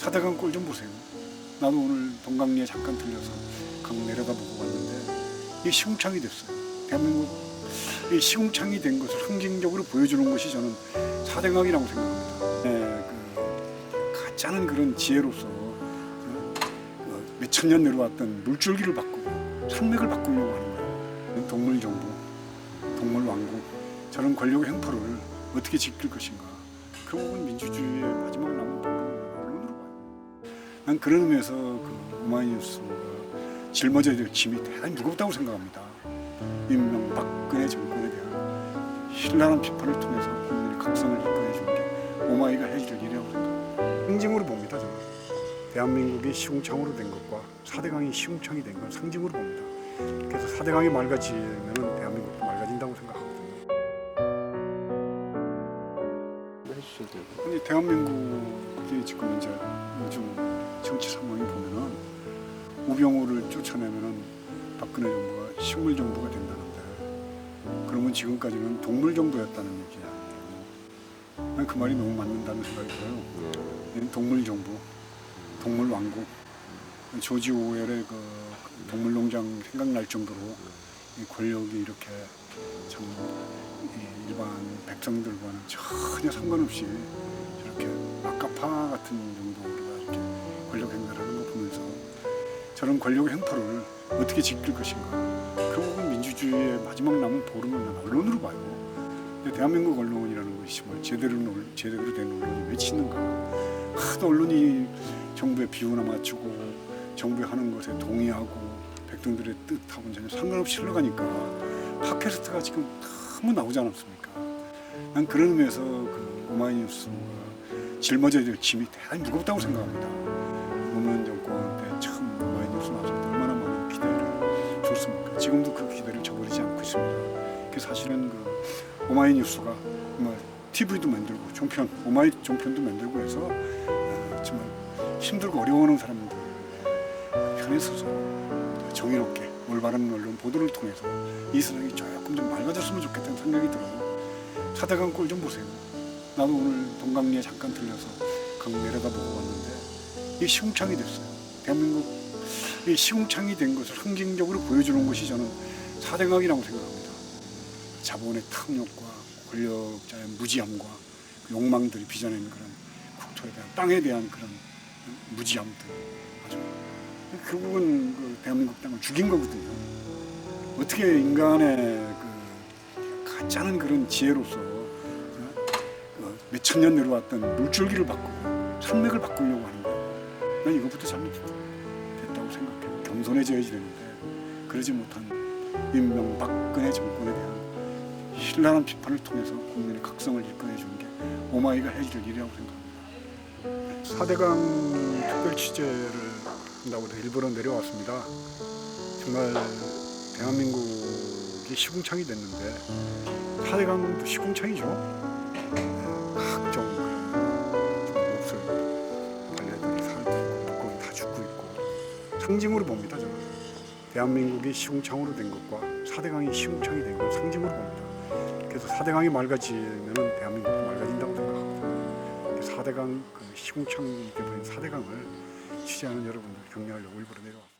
4대강 꼴 좀 보세요. 나도 오늘 동강리에 잠깐 들려서 강 내려다보고 왔는데 이게 시궁창이 됐어요. 대한민국 이 시궁창이 된 것을 상징적으로 보여주는 것이 저는 4대강이라고 생각합니다. 네, 가짜는 그런 지혜로서 몇천 년 내려왔던 물줄기를 바꾸고 산맥을 바꾸려고 하는 거예요. 동물정부, 동물왕국, 저런 권력의 횡포를 어떻게 지킬 것인가. 결국은 민주주의의 마지막 남은 방법은 언론으로 봐요. 난 그런 의미에서 오마이뉴스가 짊어져야 될 짐이 대단히 무겁다고 생각합니다. 이명박근혜 정권에 대한 신랄한 비판을 통해서 국민의 각성을 이끌어준 게 오마이가 해줄 일이라고 생각합니다. 상징으로 봅니다. 저는 대한민국이 시궁창으로 된 것과 4대강이 시궁창이 된 건 상징으로 봅니다. 그래서 4대강이 맑아지면 대한민국도 맑아진다고 생각하거든요. 아니, 대한민국이 지금 이제 요즘 정치 상황이 보면은 우병우를 쫓아내면은 박근혜 정부가 식물 정부가 된다는데, 그러면 지금까지는 동물 정부였다는 얘기 아니에요. 난 그 말이 너무 맞는다는 생각이 들어요. 동물 정부, 동물 왕국, 조지 오웰의 그 동물농장 생각날 정도로 이 권력이 이렇게 참 일반 백성들과는 전혀 상관없이 저렇게 막가파 같은 정도로 이렇게 권력 행사를 하는 거 보면서 저런 권력 행포를 어떻게 지킬 것인가. 결국은 민주주의의 마지막 남은 보루는 언론으로 봐요. 근데 대한민국 언론이라는 것이 뭐 제대로 된 언론이 왜 치는가. 하도 언론이 정부의 비유나 맞추고 정부에 하는 것에 동의하고 백성들의 뜻하고는 전혀 상관없이 흘러가니까 팟캐스트가 지금 너무 나오지 않았습니까? 난 그런 의미에서 오마이뉴스가 짊어져야 될 짐이 대단히 무겁다고 생각합니다. 노무현 정권 때 처음 오마이뉴스 나왔을 때 얼마나 많은 기대를 줬습니까? 지금도 그 기대를 저버리지 않고 있습니다. 그 사실은 오마이뉴스가 TV도 만들고 종편, 오마이 종편도 만들고 해서 정말 힘들고 어려워하는 사람들 편에 서서 정의롭게 올바른 언론 보도를 통해서 이 세상이 조금 좀 맑아졌으면 좋겠다는 생각이 들어요. 4대강 꼴 좀 보세요. 나도 오늘 동강리에 잠깐 들려서 강 내려다보고 왔는데 이게 시궁창이 됐어요. 대한민국 이 시궁창이 된 것을 상징적으로 보여주는 것이 저는 4대강이라고 생각합니다. 자본의 탐욕과 권력자의 무지함과 욕망들이 빚어낸 그런 국토에 대한, 땅에 대한 그런 무지함들, 아주 결국은 대한민국 땅을 죽인 거거든요. 어떻게 인간의 가짜는 그런 지혜로서 몇천 년 내려왔던 물줄기를 바꾸고 산맥을 바꾸려고 하는 거예요. 난 이것부터 잘못됐다고 생각해요. 겸손해져야지 되는데 그러지 못한 이명박근혜 정권에 대한 신랄한 비판을 통해서 국민의 각성을 이끌어주는 게 오마이가 해줄 일이라고 생각합니다. 4대강 특별 취재를 한다고 해서 일부러 내려왔습니다. 정말 대한민국이 시궁창이 됐는데 4대강도 시궁창이죠. 각종 몹쓸 벌레들이 살고 물고기 다 죽고 있고 상징으로 봅니다. 저는 대한민국이 시궁창으로 된 것과 4대강이 시궁창이 된 건 상징으로 봅니다. 그래서 4대강이 맑아지면 대한민국도 맑아진다고 생각하거든요. 4대강 시궁창이 되어버린 4대강을 취재하는 여러분들 격려하려고 일부러 내려왔습니다.